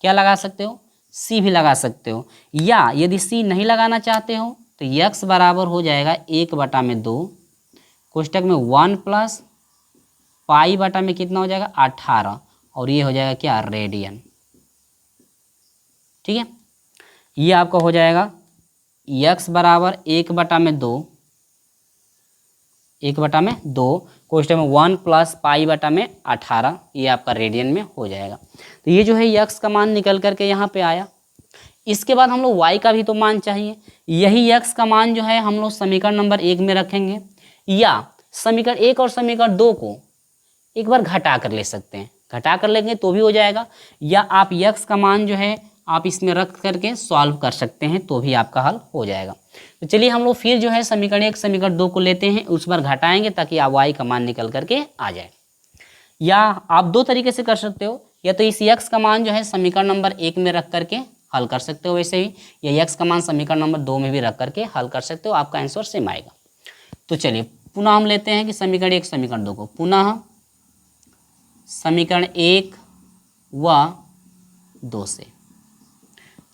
क्या लगा सकते हो सी भी लगा सकते हो। या यदि सी नहीं लगाना चाहते हो तो यक्स बराबर हो जाएगा 1 बटा में 2 कोष्टक में 1 प्लस पाई बटा में कितना हो जाएगा 18 और ये हो जाएगा क्या रेडियन, ठीक है। ये आपका हो जाएगा यक्स बराबर 1 बटा में 2 कोष्टक में 1 प्लस पाई बटा में 18 ये आपका रेडियन में हो जाएगा। तो ये जो है यक्स का मान निकल करके यहाँ पे आया। इसके बाद हम लोग वाई का भी तो मान चाहिए, यही यक्स का मान जो है हम लोग समीकरण नंबर 1 में रखेंगे या समीकरण 1 और समीकरण 2 को एक बार घटा कर ले सकते हैं, घटा कर लेंगे तो भी हो जाएगा। या आप यक्स का मान जो है आप इसमें रख करके सॉल्व कर सकते हैं तो भी आपका हल हो जाएगा। तो चलिए हम लोग फिर जो है समीकरण 1 समीकरण 2 को लेते हैं, उस पर घटाएंगे ताकि आप वाई का मान निकल करके आ जाए। या आप 2 तरीके से कर सकते हो, या तो इस यक्स का मान जो है समीकरण नंबर 1 में रख करके हल कर सकते हो वैसे ही, या यक्स का मान समीकरण नंबर 2 में भी रख करके हल कर सकते हो, आपका आंसर सेम आएगा। तो चलिए पुनः हम लेते हैं कि समीकरण 1 समीकरण 2 को, पुनः समीकरण 1 व 2 से।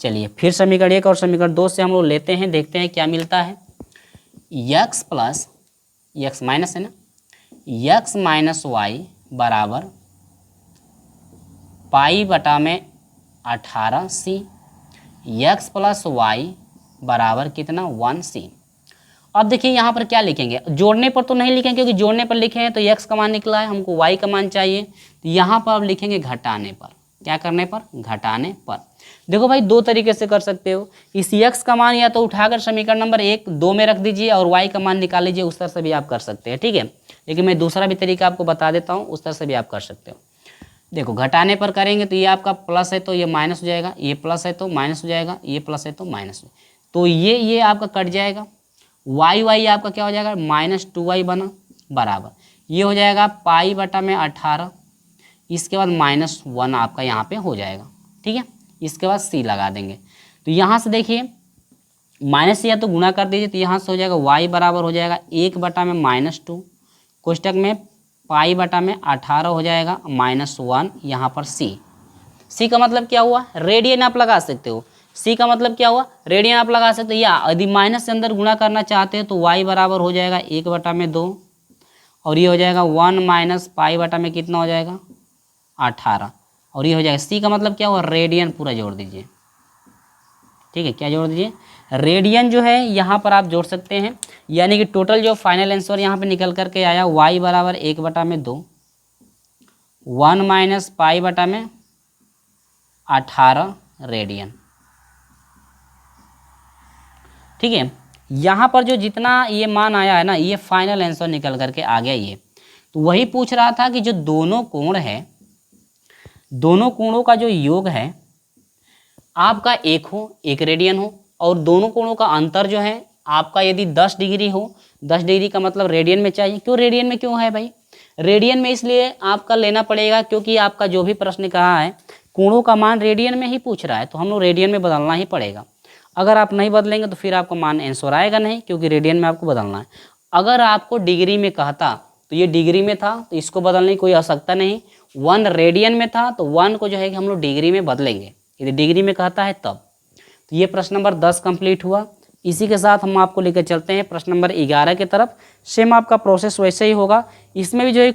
चलिए फिर समीकरण 1 और समीकरण 2 से हम लोग लेते हैं, देखते हैं क्या मिलता है। यक्स प्लस यक्स माइनस है ना, यक्स माइनस वाई बराबर पाई बटा में 18 सी, यक्स प्लस वाई बराबर कितना 1 सी। अब देखिए यहाँ पर क्या लिखेंगे, जोड़ने पर तो नहीं लिखेंगे क्योंकि जोड़ने पर लिखे हैं तो यक्स का मान निकला है, हमको वाई का मान चाहिए। तो यहाँ पर अब लिखेंगे घटाने पर, क्या करने पर घटाने पर। देखो भाई 2 तरीके से कर सकते हो, इस यक्स का मान या तो उठाकर समीकरण नंबर 1 2 में रख दीजिए और वाई का मान निकाल लीजिए, उस तरह से भी आप कर सकते हैं, ठीक है। लेकिन मैं दूसरा भी तरीका आपको बता देता हूँ, उस तरह से भी आप कर सकते हो। देखो घटाने पर करेंगे तो ये आपका प्लस है तो ये माइनस हो जाएगा, ये प्लस है तो माइनस हो जाएगा, ये प्लस है तो माइनस हो, तो ये आपका कट जाएगा। वाई आपका क्या हो जाएगा -2y बना बराबर ये हो जाएगा पाई बटा में 18, इसके बाद -1 आपका यहाँ पे हो जाएगा, ठीक है। इसके बाद सी लगा देंगे तो यहाँ से देखिए माइनस से या तो गुणा कर दीजिए तो यहाँ से हो जाएगा y बराबर हो जाएगा 1 बटा में -2 कोष्टक में पाई बटा में 18 हो जाएगा -1 यहाँ पर सी का मतलब क्या हुआ रेडियन आप लगा सकते हो, सी का मतलब क्या हुआ रेडियन आप लगा सकते हो। या यदि माइनस से अंदर गुणा करना चाहते हैं तो y बराबर हो जाएगा 1 बटा में 2 और ये हो जाएगा 1 माइनस पाई बटा में कितना हो जाएगा 18 और ये हो जाएगा सी का मतलब क्या हुआ रेडियन पूरा जोड़ दीजिए, ठीक है। क्या जोड़ दीजिए रेडियन जो है यहाँ पर आप जोड़ सकते हैं, यानी कि टोटल जो फाइनल आंसर यहाँ पे निकल करके आया y बराबर 1 बटा में 2 1 माइनस पाई बटा में 18 रेडियन, ठीक है। यहाँ पर जो जितना ये मान आया है ना ये फाइनल आंसर निकल करके आ गया ये। तो वही पूछ रहा था कि जो दोनों कोण है, दोनों कोणों का जो योग है आपका 1 रेडियन हो और दोनों कोणों का अंतर जो है आपका यदि 10 डिग्री हो, 10 डिग्री का मतलब रेडियन में चाहिए। क्यों रेडियन में क्यों है भाई, रेडियन में इसलिए आपका लेना पड़ेगा क्योंकि आपका जो भी प्रश्न कहा है कोणों का मान रेडियन में ही पूछ रहा है, तो हम लोग रेडियन में बदलना ही पड़ेगा। अगर आप नहीं बदलेंगे तो फिर आपका मान आंसर आएगा नहीं, क्योंकि रेडियन में आपको बदलना है। अगर आपको डिग्री में कहता तो ये डिग्री में था तो इसको बदलने की कोई आवश्यकता नहीं, 1 रेडियन में था तो 1 को जो है कि हम लोग डिग्री में बदलेंगे, यदि डिग्री में कहता है तब। तो ये प्रश्न नंबर 10 कंप्लीट हुआ। इसी के साथ हम आपको लेकर चलते हैं प्रश्न नंबर 11 की तरफ। सेम आपका प्रोसेस वैसे ही होगा। इसमें भी जो है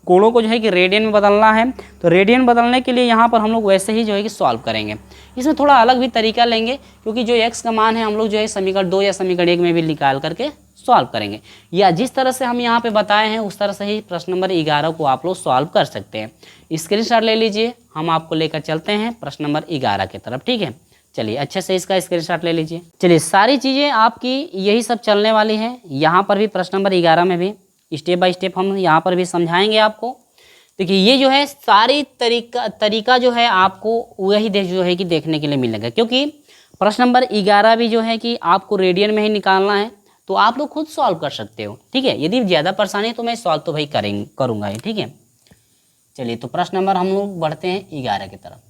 कोणों को जो है कि रेडियन में बदलना है। तो रेडियन बदलने के लिए यहाँ पर हम लोग वैसे ही जो है कि सॉल्व करेंगे। इसमें थोड़ा अलग भी तरीका लेंगे, क्योंकि जो x का मान है हम लोग जो है समीकरण 2 या समीकरण 1 में भी निकाल करके सॉल्व करेंगे, या जिस तरह से हम यहाँ पे बताए हैं उस तरह से ही प्रश्न नंबर 11 को आप लोग सॉल्व कर सकते हैं। स्क्रीनशॉट ले लीजिए, हम आपको लेकर चलते हैं प्रश्न नंबर 11 की तरफ। ठीक है, चलिए अच्छे से इसका स्क्रीनशॉट ले लीजिए। चलिए, सारी चीज़ें आपकी यही सब चलने वाली हैं। यहाँ पर भी प्रश्न नंबर 11 में भी स्टेप बाय स्टेप हम यहाँ पर भी समझाएंगे आपको। देखिए, ये जो है सारी तरीका जो है आपको वही जो है कि देखने के लिए मिलेगा, क्योंकि प्रश्न नंबर 11 भी जो है कि आपको रेडियन में ही निकालना है, तो आप लोग खुद सॉल्व कर सकते हो। ठीक है, यदि ज़्यादा परेशानी है तो मैं सॉल्व तो भाई करूँगा ही। ठीक है, चलिए तो प्रश्न नंबर हम लोग बढ़ते हैं 11 की तरफ।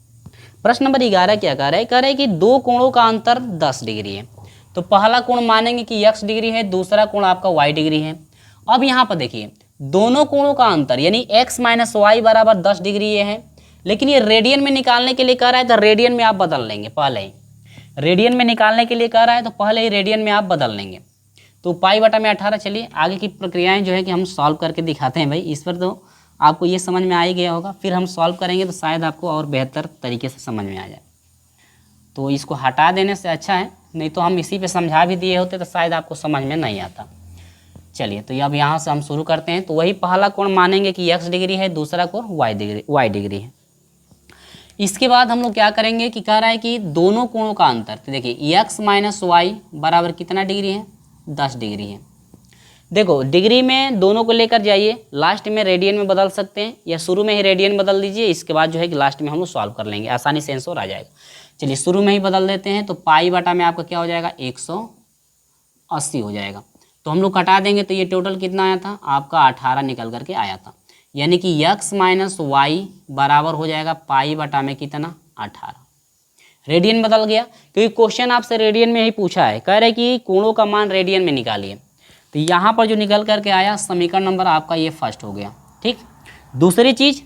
प्रश्न नंबर 11 क्या कह रहा है कि दो कोणों का अंतर 10 डिग्री है। तो पहला कोण मानेंगे कि x डिग्री है, दूसरा कोण आपका y डिग्री है। अब यहाँ पर देखिए, दोनों कोणों का अंतर यानी x माइनस वाई बराबर 10 डिग्री ये है, लेकिन ये रेडियन में निकालने के लिए कह रहा है, तो रेडियन में आप बदल लेंगे। पहले ही रेडियन में निकालने के लिए कह रहा है, तो पहले ही रेडियन में आप बदल लेंगे। तो पाई बटा में 18। चलिए आगे की प्रक्रियाएं जो है कि हम सॉल्व करके दिखाते हैं भाई। इस पर तो आपको ये समझ में आ ही गया होगा, फिर हम सॉल्व करेंगे तो शायद आपको और बेहतर तरीके से समझ में आ जाए। तो इसको हटा देने से अच्छा है, नहीं तो हम इसी पे समझा भी दिए होते तो शायद आपको समझ में नहीं आता। चलिए, तो अब यहाँ से हम शुरू करते हैं। तो वही पहला कोण मानेंगे कि x डिग्री है, दूसरा कोण y डिग्री है। इसके बाद हम लोग क्या करेंगे कि कह रहा है कि दोनों कोणों का अंतर, तो देखिए x माइनस वाई बराबर कितना डिग्री है, 10 डिग्री है। देखो, डिग्री में दोनों को लेकर जाइए, लास्ट में रेडियन में बदल सकते हैं, या शुरू में ही रेडियन बदल दीजिए, इसके बाद जो है कि लास्ट में हम लोग सॉल्व कर लेंगे, आसानी से आंसर आ जाएगा। चलिए शुरू में ही बदल देते हैं। तो पाई बटा में आपका क्या हो जाएगा, 180 हो जाएगा। तो हम लोग कटा देंगे, तो ये टोटल कितना आया था आपका, 18 निकल करके आया था। यानी कि x माइनस वाई बराबर हो जाएगा पाई बटा में कितना, 18। रेडियन बदल गया, क्योंकि क्वेश्चन आपसे रेडियन में ही पूछा है, कह रहे कि कोणों का मान रेडियन में निकालिए। तो यहाँ पर जो निकल करके आया समीकरण नंबर आपका ये फर्स्ट हो गया। ठीक, दूसरी चीज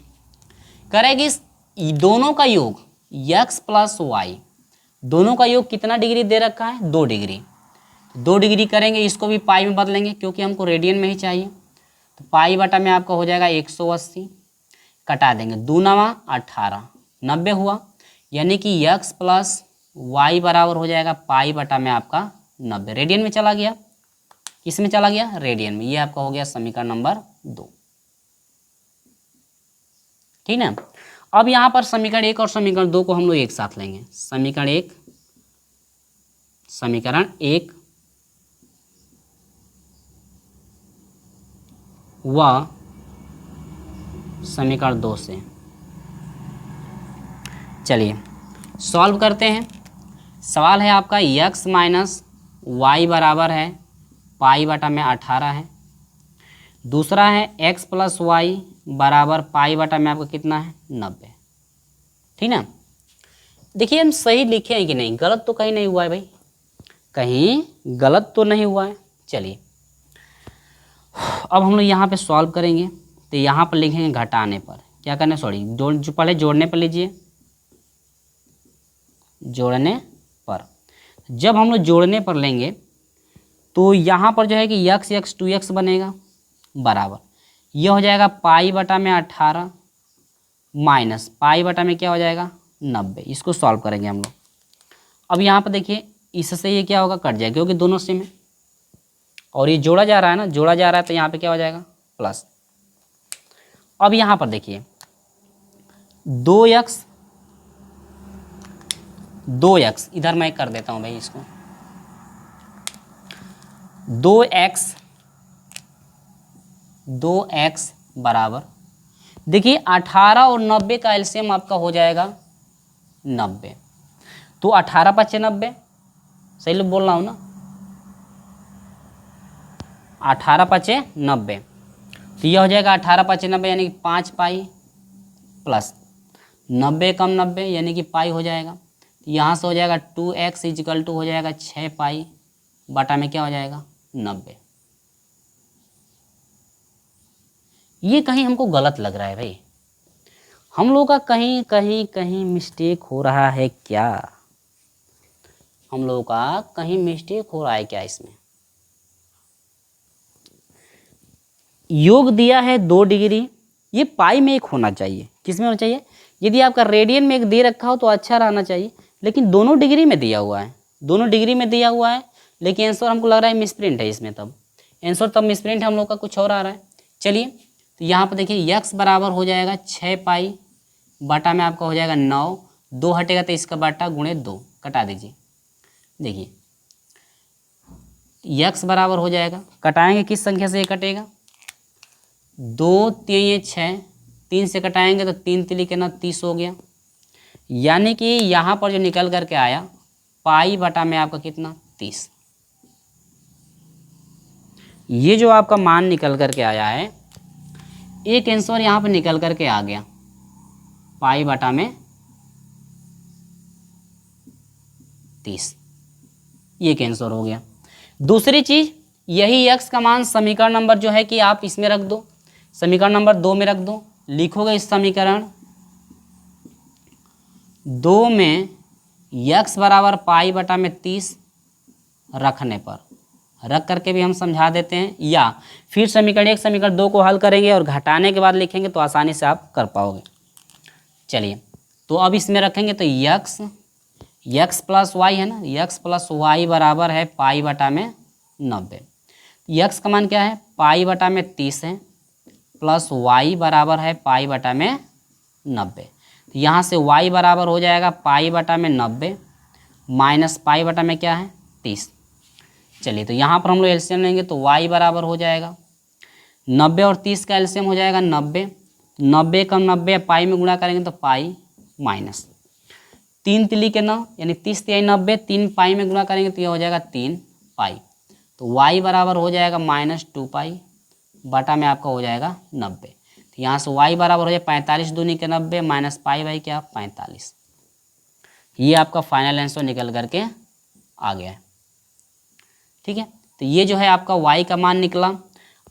कह रहे कि दोनों का योग x प्लस वाई, दोनों का योग कितना डिग्री दे रखा है, 2 डिग्री। 2 डिग्री करेंगे, इसको भी पाई में बदलेंगे क्योंकि हमको रेडियन में ही चाहिए। तो पाई बटा में आपका हो जाएगा 180, कटा देंगे, 2 नवा 18, 90 हुआ। यानी कि x प्लस वाई बराबर हो जाएगा पाई बटा में आपका 90। रेडियन में चला गया, किसमें चला गया, रेडियन में। ये आपका हो गया समीकरण नंबर 2। ठीक ना। अब यहाँ पर समीकरण 1 और समीकरण 2 को हम लोग एक साथ लेंगे। समीकरण 1 व समीकरण 2 से चलिए सॉल्व करते हैं। सवाल है आपका x माइनस वाई बराबर है पाई बटा में 18 है। दूसरा है x प्लस वाई बराबर पाई बटा में आपका कितना है, 90। ठीक ना। देखिए हम सही लिखे हैं कि नहीं, गलत तो कहीं नहीं हुआ है भाई, कहीं गलत तो नहीं हुआ है। चलिए अब हम लोग यहाँ पे सॉल्व करेंगे। तो यहाँ पर लिखेंगे घटाने पर, क्या करना, सॉरी जो पहले जोड़ने पर लीजिए, जोड़ने पर। जब हम लोग जोड़ने पर लेंगे तो यहाँ पर जो है कि x 2x बनेगा बराबर, यह हो जाएगा पाई बटा में 18 माइनस पाई बटा में क्या हो जाएगा, 90। इसको सॉल्व करेंगे हम लोग। अब यहाँ पर देखिए इससे ये क्या होगा, कट जाएगा, क्योंकि दोनों सेम है और ये जोड़ा जा रहा है ना, जोड़ा जा रहा है, तो यहाँ पे क्या हो जाएगा, प्लस। अब यहाँ पर देखिए 2x इधर मैं कर देता हूँ भाई इसको, 2x बराबर, देखिए 18 और 90 का एलसीएम आपका हो जाएगा 90। तो 18 × 90, सही लोग बोल रहा हूँ ना, 18 × 90। तो यह हो जाएगा 18 × 90 यानी कि 5 पाई प्लस 90 कम 90 यानी कि पाई हो जाएगा। तो यहाँ से हो जाएगा 2x = हो जाएगा 6 पाई बटा में क्या हो जाएगा, 90। ये कहीं हमको गलत लग रहा है भाई, हम लोग का कहीं मिस्टेक हो रहा है क्या। हम लोगों का कहीं मिस्टेक हो रहा है क्या इसमें। योग दिया है 2 डिग्री, ये पाई में एक होना चाहिए। किस में होना चाहिए? यदि आपका रेडियन में एक दे रखा हो तो अच्छा रहना चाहिए, लेकिन दोनों डिग्री में दिया हुआ है, दोनों डिग्री में दिया हुआ है, लेकिन आंसर हमको लग रहा है मिसप्रिंट है इसमें। तब आंसर तब मिसप्रिंट है, हम लोग का कुछ और आ रहा है। चलिए तो यहाँ पर देखिए x बराबर हो जाएगा 6 पाई बटा में आपका हो जाएगा 9, 2 हटेगा तो इसका बटा गुणे 2 कटा दीजिए। देखिए x बराबर हो जाएगा, कटाएंगे किस संख्या से ये कटेगा? 2 3 6, 3 से कटाएंगे तो 3 3 के 9 30 हो गया। यानी कि यहाँ पर जो निकल करके आया पाई बटा में आपका कितना 30। ये जो आपका मान निकल करके आया है, एक आंसर यहाँ पर निकल करके आ गया पाई बटा में 30, ये एक आंसर हो गया। दूसरी चीज, यही x का मान समीकरण नंबर जो है कि आप इसमें रख दो, समीकरण नंबर 2 में रख दो। लिखोगे इस समीकरण 2 में x बराबर पाई बटा में 30 रखने पर, रख करके भी हम समझा देते हैं, या फिर समीकरण 1 समीकरण 2 को हल करेंगे और घटाने के बाद लिखेंगे तो आसानी से आप कर पाओगे। चलिए तो अब इसमें रखेंगे तो x प्लस वाई है ना, x प्लस वाई बराबर है पाई बटा में 90। x का मान क्या है? पाई बटा में 30 है, प्लस y बराबर है पाई बटा में 90। तो यहाँ से y बराबर हो जाएगा पाई बटा में 90 माइनस पाई बटा में क्या है 30। चलिए तो यहाँ पर हम लोग एलसीएम लेंगे तो y बराबर हो जाएगा 90 और 30 का एलसीएम हो जाएगा 90, 90 कम 90 पाई में गुणा करेंगे तो पाई माइनस 3 3 के 9 यानी 30 3 90, 3 पाई में गुणा करेंगे तो यह हो जाएगा 3 पाई। तो y बराबर हो जाएगा -2 पाई बटा में आपका हो जाएगा 90। तो यहाँ से y बराबर हो जाएगा 45 दूनी के 90 माइनस पाई बाई क्या 45। ये आपका फाइनल आंसर निकल करके आ गया है। ठीक है, तो ये जो है आपका y का मान निकला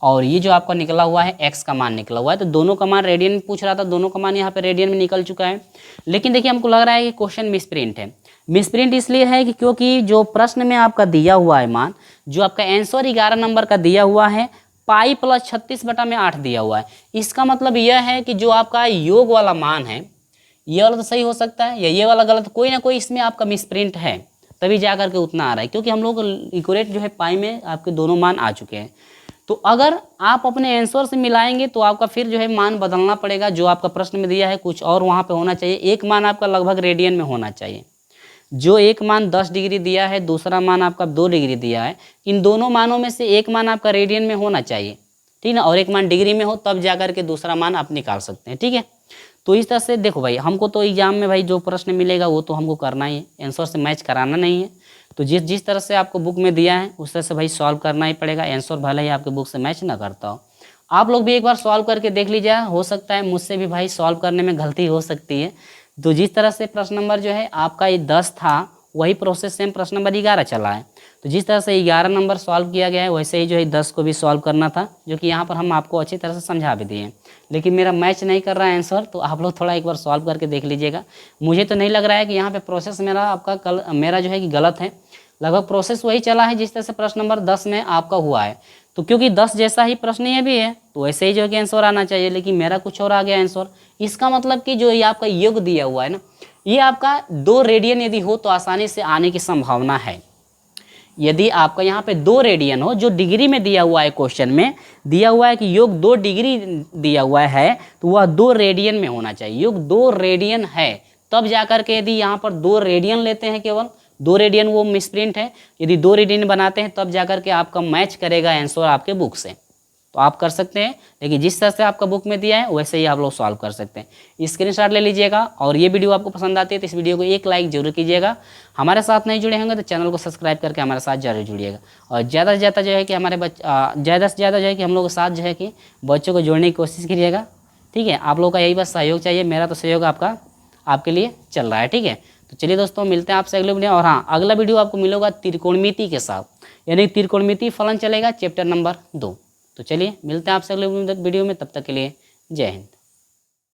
और ये जो आपका निकला हुआ है x का मान निकला हुआ है। तो दोनों का मान रेडियन में पूछ रहा था, दोनों का मान यहाँ पे रेडियन में निकल चुका है। लेकिन देखिए हमको लग रहा है कि क्वेश्चन मिसप्रिंट है। मिसप्रिंट इसलिए है कि क्योंकि जो प्रश्न में आपका दिया हुआ है मान, जो आपका आंसर 11 नंबर का दिया हुआ है पाई प्लस 36 बटा में 8 दिया हुआ है। इसका मतलब यह है कि जो आपका योग वाला मान है ये वाला तो सही हो सकता है या ये वाला गलत, कोई ना कोई इसमें आपका मिसप्रिंट है, तभी जा करके उतना आ रहा है। क्योंकि हम लोग इक्वलेट जो है पाई में आपके दोनों मान आ चुके हैं। तो अगर आप अपने आंसर से मिलाएंगे तो आपका फिर जो है मान बदलना पड़ेगा। जो आपका प्रश्न में दिया है कुछ और वहाँ पे होना चाहिए। एक मान आपका लगभग रेडियन में होना चाहिए। जो एक मान 10 डिग्री दिया है, दूसरा मान आपका 2 डिग्री दिया है, इन दोनों मानों में से एक मान आपका रेडियन में होना चाहिए, ठीक ना, और एक मान डिग्री में हो, तब जा करके दूसरा मान आप निकाल सकते हैं। ठीक है, तो इस तरह से देखो भाई, हमको तो एग्जाम में भाई जो प्रश्न मिलेगा वो तो हमको करना ही है, आंसर से मैच कराना नहीं है। तो जिस तरह से आपको बुक में दिया है उस तरह से भाई सॉल्व करना ही पड़ेगा। आंसर भले ही आपके बुक से मैच ना करता हो, आप लोग भी एक बार सॉल्व करके देख लीजिए। हो सकता है मुझसे भी भाई सॉल्व करने में गलती हो सकती है। तो जिस तरह से प्रश्न नंबर जो है आपका ये 10 था, वही प्रोसेस सेम प्रश्न नंबर 11 चला है। तो जिस तरह से 11 नंबर सॉल्व किया गया है वैसे ही जो है 10 को भी सॉल्व करना था, जो कि यहाँ पर हम आपको अच्छी तरह से समझा भी दिए। लेकिन मेरा मैच नहीं कर रहा है आंसर, तो आप लोग थोड़ा एक बार सॉल्व करके देख लीजिएगा। मुझे तो नहीं लग रहा है कि यहाँ पे प्रोसेस मेरा जो है कि गलत है। लगभग प्रोसेस वही चला है जिस तरह से प्रश्न नंबर 10 में आपका हुआ है। तो क्योंकि 10 जैसा ही प्रश्न ये भी है तो वैसे ही जो है कि आंसर आना चाहिए, लेकिन मेरा कुछ और आ गया आंसर। इसका मतलब कि जो ये आपका योग दिया हुआ है ना, ये आपका 2 रेडियन यदि हो तो आसानी से आने की संभावना है। यदि आपका यहाँ पे 2 रेडियन हो, जो डिग्री में दिया हुआ है, क्वेश्चन में दिया हुआ है कि योग 2 डिग्री दिया हुआ है, तो वह 2 रेडियन में होना चाहिए। योग 2 रेडियन है तब जाकर के, यदि यहाँ पर 2 रेडियन लेते हैं, केवल 2 रेडियन, वो मिसप्रिंट है। यदि 2 रेडियन बनाते हैं तब जाकर के आपका मैच करेगा आंसर आपके बुक से, तो आप कर सकते हैं। लेकिन जिस तरह से आपका बुक में दिया है वैसे ही आप लोग सॉल्व कर सकते हैं। स्क्रीनशॉट ले लीजिएगा। और ये वीडियो आपको पसंद आती है तो इस वीडियो को एक लाइक जरूर कीजिएगा। हमारे साथ नहीं जुड़े होंगे तो चैनल को सब्सक्राइब करके हमारे साथ जरूर जुड़िएगा। और ज़्यादा से ज़्यादा जो है कि ज़्यादा से ज़्यादा जो है कि हम लोग के साथ जो है कि बच्चों को जोड़ने की कोशिश कीजिएगा। ठीक है, आप लोगों का यही बस सहयोग चाहिए। मेरा तो सहयोग आपके लिए चल रहा है। ठीक है, तो चलिए दोस्तों, मिलते हैं आपसे अगले वीडियो। और हाँ, अगला वीडियो आपको मिलेगा त्रिकोणमिति के साथ, यानी त्रिकोणमिति फलन चलेगा चैप्टर नंबर 2। तो चलिए मिलते हैं आपसे अगले वीडियो में, तब तक के लिए जय हिंद।